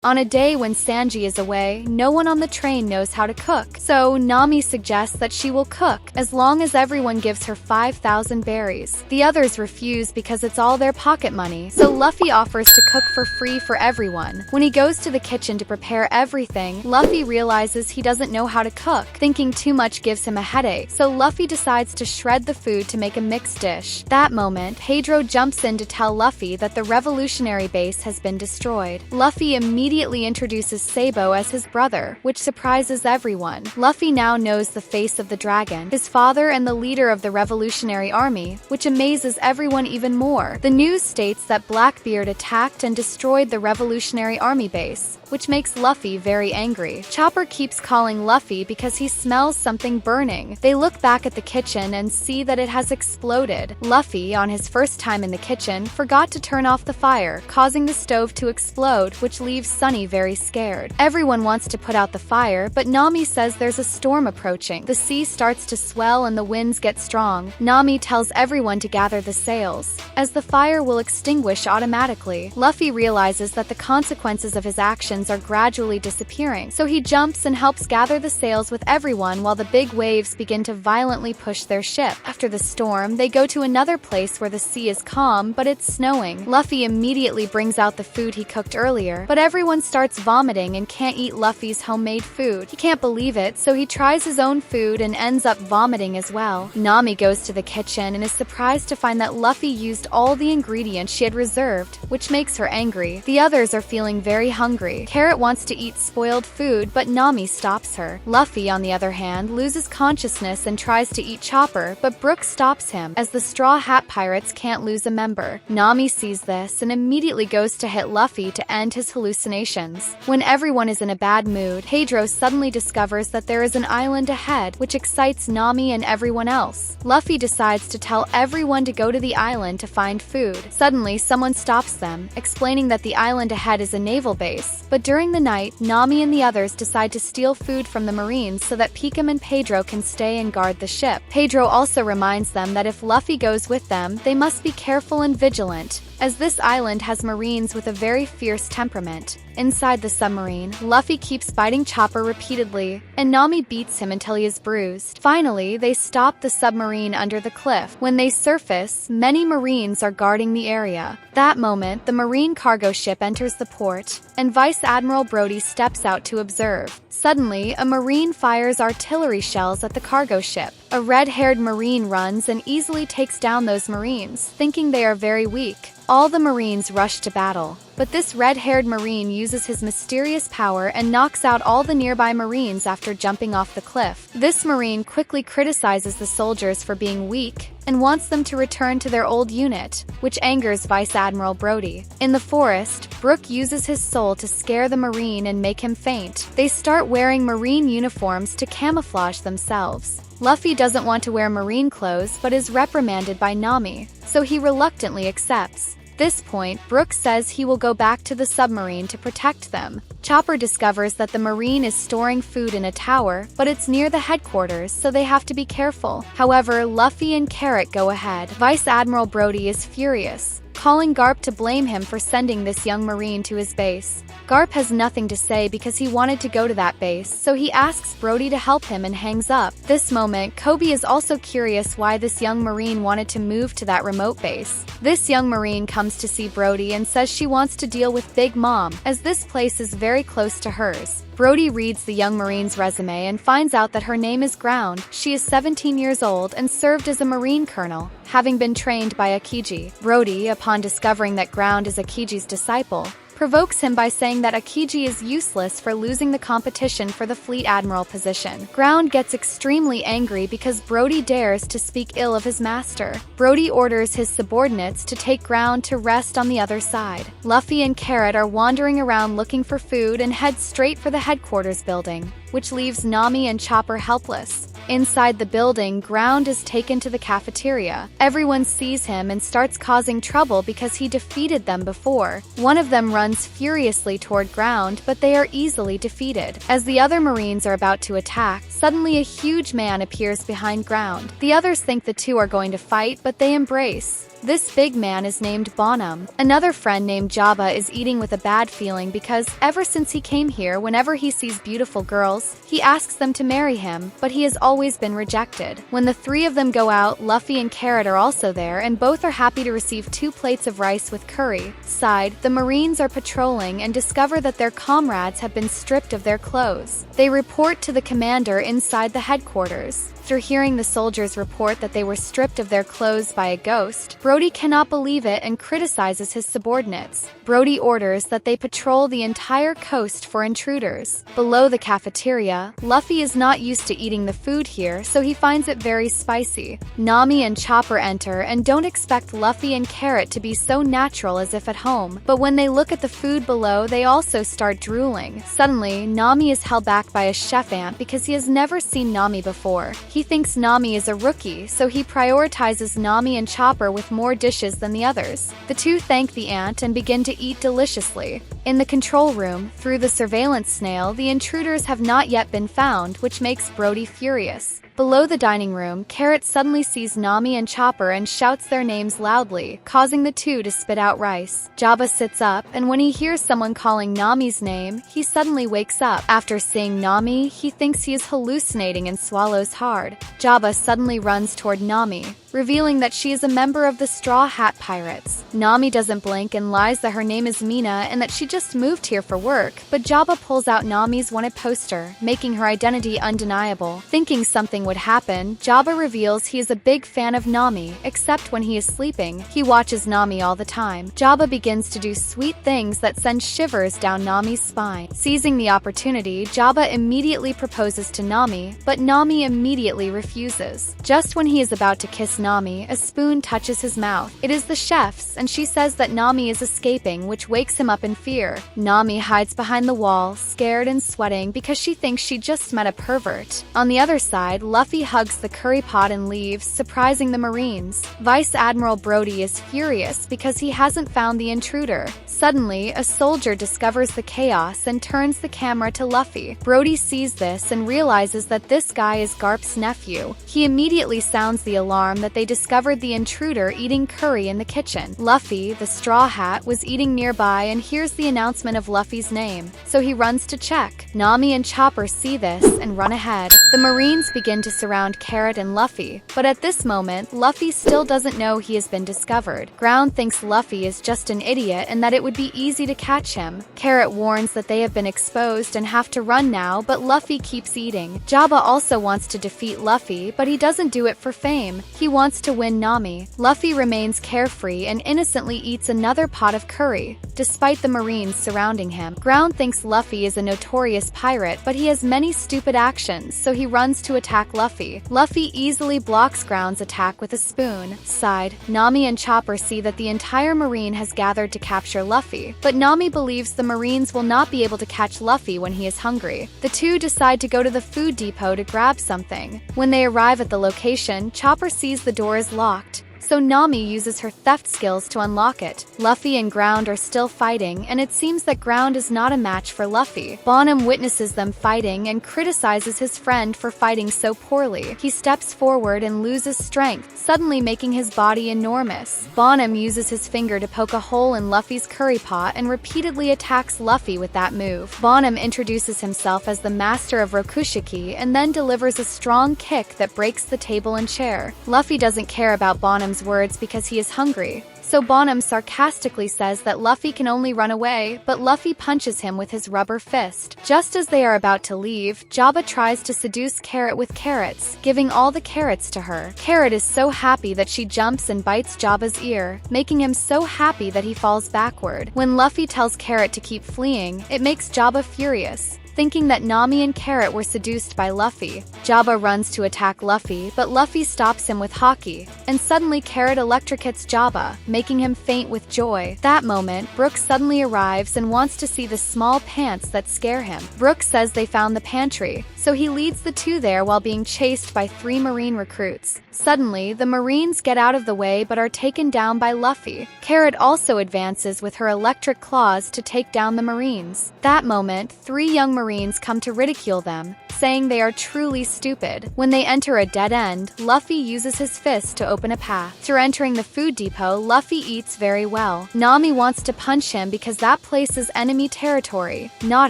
On a day when Sanji is away, no one on the train knows how to cook, so Nami suggests that she will cook, as long as everyone gives her 5,000 berries. The others refuse because it's all their pocket money, so Luffy offers to cook for free for everyone. When he goes to the kitchen to prepare everything, Luffy realizes he doesn't know how to cook. Thinking too much gives him a headache, so Luffy decides to shred the food to make a mixed dish. That moment, Pedro jumps in to tell Luffy that the revolutionary base has been destroyed. Luffy immediately introduces Sabo as his brother, which surprises everyone. Luffy now knows the face of the dragon, his father and the leader of the Revolutionary Army, which amazes everyone even more. The news states that Blackbeard attacked and destroyed the Revolutionary Army base, which makes Luffy very angry. Chopper keeps calling Luffy because he smells something burning. They look back at the kitchen and see that it has exploded. Luffy, on his first time in the kitchen, forgot to turn off the fire, causing the stove to explode, which leaves Sunny very scared. Everyone wants to put out the fire, but Nami says there's a storm approaching. The sea starts to swell and the winds get strong. Nami tells everyone to gather the sails, as the fire will extinguish automatically. Luffy realizes that the consequences of his actions are gradually disappearing, so he jumps and helps gather the sails with everyone while the big waves begin to violently push their ship. After the storm, they go to another place where the sea is calm, but it's snowing. Luffy immediately brings out the food he cooked earlier, but everyone starts vomiting and can't eat Luffy's homemade food. He can't believe it, so he tries his own food and ends up vomiting as well. Nami goes to the kitchen and is surprised to find that Luffy used all the ingredients she had reserved, which makes her angry. The others are feeling very hungry. Carrot wants to eat spoiled food, but Nami stops her. Luffy, on the other hand, loses consciousness and tries to eat Chopper, but Brook stops him, as the Straw Hat Pirates can't lose a member. Nami sees this and immediately goes to hit Luffy to end his hallucinations. When everyone is in a bad mood, Pedro suddenly discovers that there is an island ahead, which excites Nami and everyone else. Luffy decides to tell everyone to go to the island to find food. Suddenly, someone stops them, explaining that the island ahead is a naval base. But during the night, Nami and the others decide to steal food from the Marines so that Picum and Pedro can stay and guard the ship. Pedro also reminds them that if Luffy goes with them, they must be careful and vigilant, as this island has Marines with a very fierce temperament. Inside the submarine, Luffy keeps biting Chopper repeatedly, and Nami beats him until he is bruised. Finally, they stop the submarine under the cliff. When they surface, many Marines are guarding the area. That moment, the Marine cargo ship enters the port, and Vice Admiral Brody steps out to observe. Suddenly, a Marine fires artillery shells at the cargo ship. A red-haired Marine runs and easily takes down those Marines, thinking they are very weak. All the Marines rush to battle, but this red-haired Marine uses his mysterious power and knocks out all the nearby Marines after jumping off the cliff. This Marine quickly criticizes the soldiers for being weak and wants them to return to their old unit, which angers Vice Admiral Brody. In the forest, Brook uses his soul to scare the Marine and make him faint. They start wearing Marine uniforms to camouflage themselves. Luffy doesn't want to wear Marine clothes but is reprimanded by Nami, so he reluctantly accepts. This point, Brook says he will go back to the submarine to protect them. Chopper discovers that the Marine is storing food in a tower, but it's near the headquarters, so they have to be careful. However, Luffy and Carrot go ahead. Vice Admiral Brody is furious, calling Garp to blame him for sending this young Marine to his base. Garp has nothing to say because he wanted to go to that base, so he asks Brody to help him and hangs up. This moment, Kobe is also curious why this young Marine wanted to move to that remote base. This young Marine comes to see Brody and says she wants to deal with Big Mom, as this place is very close to hers. Brody reads the young Marine's resume and finds out that her name is Ground. She is 17 years old and served as a Marine colonel, having been trained by Akiji. Brody, upon discovering that Ground is Akiji's disciple, provokes him by saying that Akiji is useless for losing the competition for the Fleet Admiral position. Ground gets extremely angry because Brody dares to speak ill of his master. Brody orders his subordinates to take Ground to rest on the other side. Luffy and Carrot are wandering around looking for food and head straight for the headquarters building, which leaves Nami and Chopper helpless. Inside the building, Ground is taken to the cafeteria. Everyone sees him and starts causing trouble because he defeated them before. One of them runs furiously toward Ground, but they are easily defeated. As the other Marines are about to attack, suddenly a huge man appears behind Ground. The others think the two are going to fight, but they embrace. This big man is named Bonham. Another friend named Jabba is eating with a bad feeling because, ever since he came here, whenever he sees beautiful girls, he asks them to marry him, but he has always been rejected. When the three of them go out, Luffy and Carrot are also there, and both are happy to receive 2 plates of rice with curry. Side, the Marines are patrolling and discover that their comrades have been stripped of their clothes. They report to the commander inside the headquarters. After hearing the soldiers report that they were stripped of their clothes by a ghost, Brody cannot believe it and criticizes his subordinates. Brody orders that they patrol the entire coast for intruders. Below the cafeteria, Luffy is not used to eating the food here, so he finds it very spicy. Nami and Chopper enter and don't expect Luffy and Carrot to be so natural as if at home, but when they look at the food below, they also start drooling. Suddenly, Nami is held back by a chef ant because he has never seen Nami before. He thinks Nami is a rookie, so he prioritizes Nami and Chopper with more dishes than the others. The two thank the ant and begin to eat deliciously. In the control room, through the surveillance snail, the intruders have not yet been found, which makes Brody furious. Below the dining room, Carrot suddenly sees Nami and Chopper and shouts their names loudly, causing the two to spit out rice. Jabba sits up, and when he hears someone calling Nami's name, he suddenly wakes up. After seeing Nami, he thinks he is hallucinating and swallows hard. Jabba suddenly runs toward Nami, revealing that she is a member of the Straw Hat Pirates. Nami doesn't blink and lies that her name is Mina and that she just moved here for work, but Jabba pulls out Nami's wanted poster, making her identity undeniable. Thinking something would happen, Jabba reveals he is a big fan of Nami, except when he is sleeping. He watches Nami all the time. Jabba begins to do sweet things that send shivers down Nami's spine. Seizing the opportunity, Jabba immediately proposes to Nami, but Nami immediately refuses. Just when he is about to kiss Nami, a spoon touches his mouth. It is the chef's, and she says that Nami is escaping, which wakes him up in fear. Nami hides behind the wall, scared and sweating because she thinks she just met a pervert. On the other side, Luffy hugs the curry pot and leaves, surprising the Marines. Vice Admiral Brody is furious because he hasn't found the intruder. Suddenly, a soldier discovers the chaos and turns the camera to Luffy. Brody sees this and realizes that this guy is Garp's nephew. He immediately sounds the alarm that they discovered the intruder eating curry in the kitchen. Luffy, the Straw Hat, was eating nearby and hears the announcement of Luffy's name, so he runs to check. Nami and Chopper see this and run ahead. The Marines begin to surround Carrot and Luffy, but at this moment, Luffy still doesn't know he has been discovered. Ground thinks Luffy is just an idiot and that it would be easy to catch him. Carrot warns that they have been exposed and have to run now, but Luffy keeps eating. Jabba also wants to defeat Luffy, but he doesn't do it for fame. He wants to win Nami. Luffy remains carefree and innocently eats another pot of curry, despite the Marines surrounding him. Ground thinks Luffy is a notorious pirate, but he has many stupid actions, so he runs to attack Luffy. Luffy easily blocks Ground's attack with a spoon. Side, Nami and Chopper see that the entire Marine has gathered to capture Luffy, but Nami believes the Marines will not be able to catch Luffy when he is hungry. The two decide to go to the food depot to grab something. When they arrive at the location, Chopper sees the door is locked, so Nami uses her theft skills to unlock it. Luffy and Ground are still fighting, and it seems that Ground is not a match for Luffy. Bonham witnesses them fighting and criticizes his friend for fighting so poorly. He steps forward and loses strength, suddenly making his body enormous. Bonham uses his finger to poke a hole in Luffy's curry pot and repeatedly attacks Luffy with that move. Bonham introduces himself as the master of Rokushiki and then delivers a strong kick that breaks the table and chair. Luffy doesn't care about Bonham's words because he is hungry, so Bonham sarcastically says that Luffy can only run away, but Luffy punches him with his rubber fist. Just as they are about to leave, Jabba tries to seduce Carrot with carrots, giving all the carrots to her. Carrot is so happy that she jumps and bites Jabba's ear, making him so happy that he falls backward. When Luffy tells Carrot to keep fleeing, it makes Jabba furious. Thinking that Nami and Carrot were seduced by Luffy, Jabba runs to attack Luffy, but Luffy stops him with Haki, and suddenly Carrot electrocutes Jabba, making him faint with joy. That moment, Brooks suddenly arrives and wants to see the small pants that scare him. Brooks says they found the pantry, so he leads the two there while being chased by 3 Marine recruits. Suddenly, the Marines get out of the way but are taken down by Luffy. Carrot also advances with her electric claws to take down the Marines. That moment, 3 young Marines Marines come to ridicule them, saying they are truly stupid. When they enter a dead end, Luffy uses his fist to open a path. After entering the food depot, Luffy eats very well. Nami wants to punch him because that place is enemy territory, not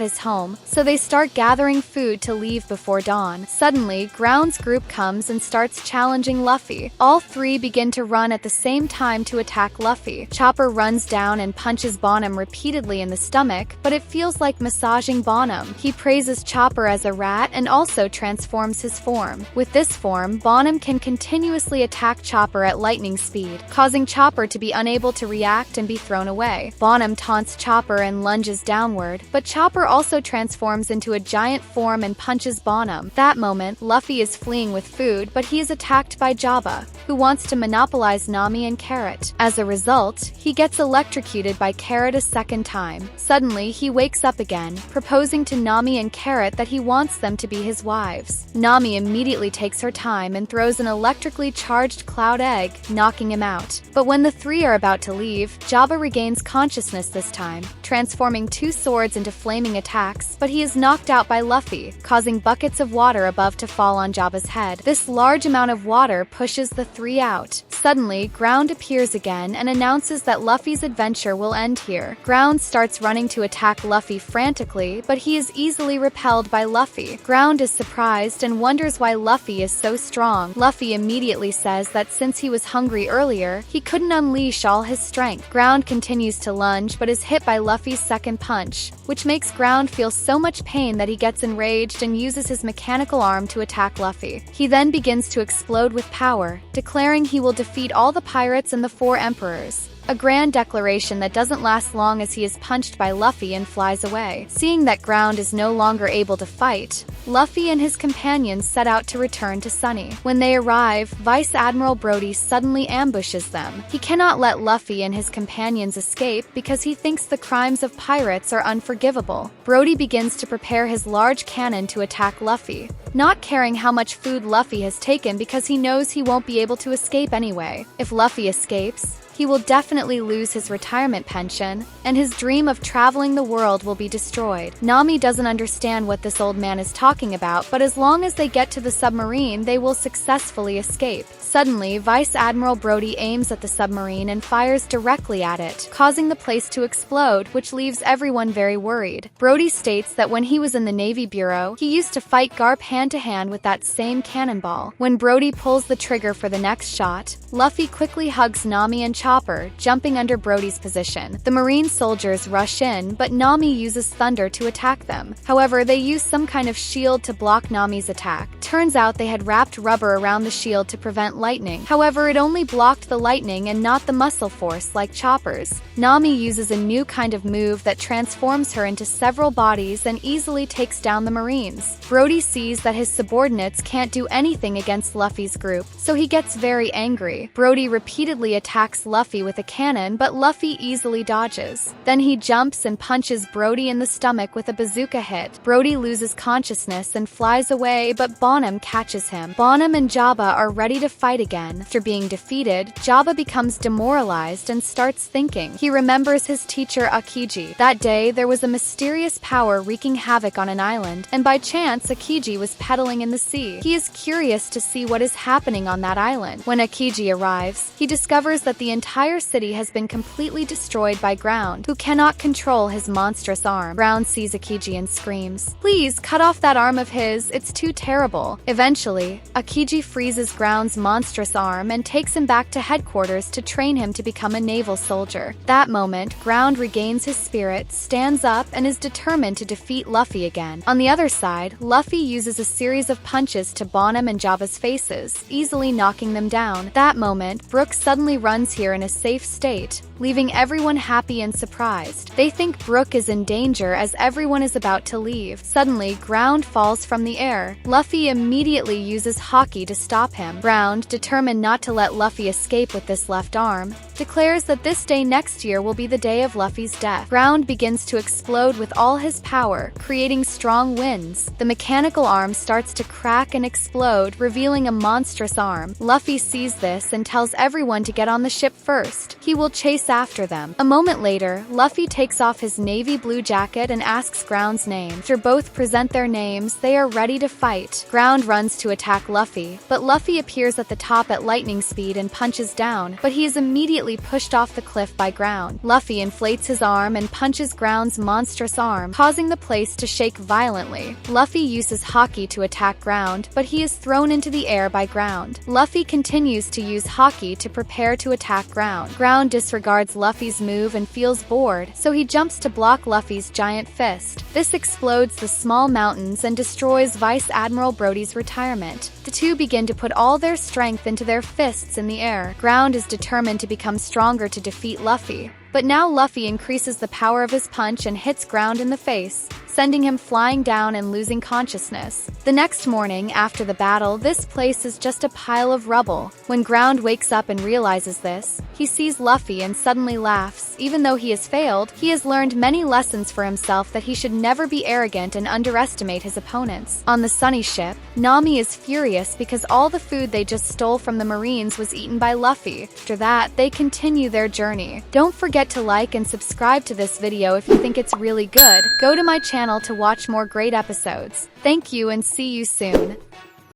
his home, so they start gathering food to leave before dawn. Suddenly, Ground's group comes and starts challenging Luffy. All three begin to run at the same time to attack Luffy. Chopper runs down and punches Bonham repeatedly in the stomach, but it feels like massaging Bonham. He praises Chopper as a rat and also transforms his form. With this form, Bonham can continuously attack Chopper at lightning speed, causing Chopper to be unable to react and be thrown away. Bonham taunts Chopper and lunges downward, but Chopper also transforms into a giant form and punches Bonham. That moment, Luffy is fleeing with food, but he is attacked by Jabba, who wants to monopolize Nami and Carrot. As a result, he gets electrocuted by Carrot a second time. Suddenly, he wakes up again, proposing to Nami and Carrot that he wants them to be his wives. Nami immediately takes her time and throws an electrically charged cloud egg, knocking him out. But when the three are about to leave, Jabba regains consciousness this time, transforming two swords into flaming attacks, but he is knocked out by Luffy, causing buckets of water above to fall on Jabba's head. This large amount of water pushes the three out. Suddenly, Ground appears again and announces that Luffy's adventure will end here. Ground starts running to attack Luffy frantically, but he is easily repelled by Luffy. Ground is surprised and wonders why Luffy is so strong. Luffy immediately says that since he was hungry earlier, he couldn't unleash all his strength. Ground continues to lunge but is hit by Luffy's second punch, which makes Ground feel so much pain that he gets enraged and uses his mechanical arm to attack Luffy. He then begins to explode with power, declaring he will defeat all the pirates and the four emperors. A grand declaration that doesn't last long as he is punched by Luffy and flies away. Seeing that Ground is no longer able to fight, Luffy and his companions set out to return to Sunny. When they arrive, Vice Admiral Brody suddenly ambushes them. He cannot let Luffy and his companions escape because he thinks the crimes of pirates are unforgivable. Brody begins to prepare his large cannon to attack Luffy, not caring how much food Luffy has taken because he knows he won't be able to escape anyway. If Luffy escapes, he will definitely lose his retirement pension, and his dream of traveling the world will be destroyed. Nami doesn't understand what this old man is talking about, but as long as they get to the submarine, they will successfully escape. Suddenly, Vice Admiral Brody aims at the submarine and fires directly at it, causing the place to explode, which leaves everyone very worried. Brody states that when he was in the Navy Bureau, he used to fight Garp hand-to-hand with that same cannonball. When Brody pulls the trigger for the next shot, Luffy quickly hugs Nami and Chopper, jumping under Brody's position. The Marine soldiers rush in, but Nami uses thunder to attack them. However, they use some kind of shield to block Nami's attack. Turns out they had wrapped rubber around the shield to prevent lightning. However, it only blocked the lightning and not the muscle force like Chopper's. Nami uses a new kind of move that transforms her into several bodies and easily takes down the Marines. Brody sees that his subordinates can't do anything against Luffy's group, so he gets very angry. Brody repeatedly attacks Luffy with a cannon, but Luffy easily dodges. Then he jumps and punches Brody in the stomach with a bazooka hit. Brody loses consciousness and flies away, but Bonham catches him. Bonham and Jabba are ready to fight again. After being defeated, Jabba becomes demoralized and starts thinking. He remembers his teacher Akiji. That day, there was a mysterious power wreaking havoc on an island, and by chance, Akiji was pedaling in the sea. He is curious to see what is happening on that island. When Akiji arrives, he discovers that the entire city has been completely destroyed by Ground, who cannot control his monstrous arm. Ground sees Akiji and screams, "Please, cut off that arm of his, it's too terrible." Eventually, Akiji freezes Ground's monstrous arm and takes him back to headquarters to train him to become a naval soldier. That moment, Ground regains his spirit, stands up, and is determined to defeat Luffy again. On the other side, Luffy uses a series of punches to Bonham and Jabba's faces, easily knocking them down. That moment, Brook suddenly runs here in a safe state, leaving everyone happy and surprised. They think Brook is in danger as everyone is about to leave. Suddenly, Ground falls from the air. Luffy immediately uses Haki to stop him. Ground, determined not to let Luffy escape with this left arm, declares that this day next year will be the day of Luffy's death. Ground begins to explode with all his power, creating strong winds. The mechanical arm starts to crack and explode, revealing a monstrous arm. Luffy sees this and tells everyone to get on the ship first. He will chase after them. A moment later, Luffy takes off his navy blue jacket and asks Ground's name. After both present their names, they are ready to fight. Ground runs to attack Luffy, but Luffy appears at the top at lightning speed and punches down, but he is immediately pushed off the cliff by Ground. Luffy inflates his arm and punches Ground's monstrous arm, causing the place to shake violently. Luffy uses Haki to attack Ground, but he is thrown into the air by Ground. Luffy continues to use Haki to prepare to attack Ground. Ground disregards Luffy's move and feels bored, so he jumps to block Luffy's giant fist. This explodes the small mountains and destroys Vice Admiral Brody's retirement. The two begin to put all their strength into their fists in the air. Ground is determined to become stronger to defeat Luffy. But now Luffy increases the power of his punch and hits Ground in the face, sending him flying down and losing consciousness. The next morning, after the battle, this place is just a pile of rubble. When Ground wakes up and realizes this, he sees Luffy and suddenly laughs. Even though he has failed, he has learned many lessons for himself that he should never be arrogant and underestimate his opponents. On the Sunny ship, Nami is furious because all the food they just stole from the Marines was eaten by Luffy. After that, they continue their journey. Don't forget to like and subscribe to this video if you think it's really good. Go to my channel to watch more great episodes. Thank you and see you soon.